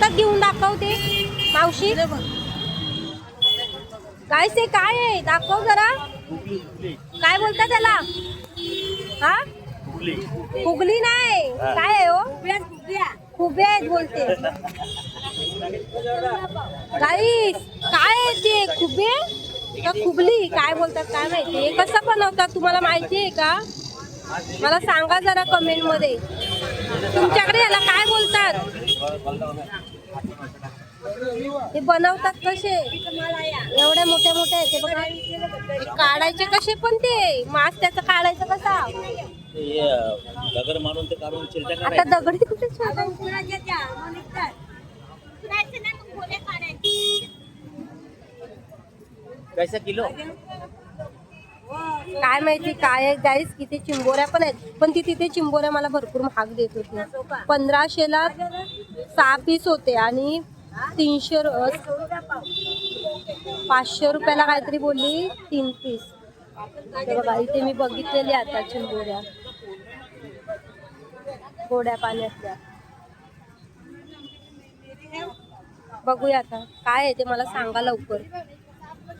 हातात घेऊन दाखवते मावशी. गाईस हे काय आहे दाखव जरा. काय बोलता त्याला? हा फुगली नाही काय आहे हो? खुबे आहेत बोलते. गाईस काय आहे ते खुबे का खुबली काय बोलतात काय माहिती. हे कसं बनवतात तुम्हाला माहिती आहे का? मला सांगा जरा कमेंट मध्ये. तुमच्याकडे याला काय बोलतात? ते बनवतात कसे? एवढ्या मोठ्या मोठ्या आहेत ते बघा. हे काढायचे कसे पण ते मास त्याचा काढायचा कसा? दगड मारून ते काढून चिलटा आता दगडी कुठे कैसा किलो? काय माहिती काय आहे गाईस. किती चिंबोऱ्या पण आहेत पण ती तिथे चिंबोऱ्या मला भरपूर महाग देत होती. 1500ला 6 पीस होते आणि 500 रुपयाला काहीतरी बोलली 3 पीस. बघा इथे मी बघितलेली आता चिंबोऱ्या गोड्या पाण्यातल्या. बघूया आता काय आहे ते मला सांगा लवकर.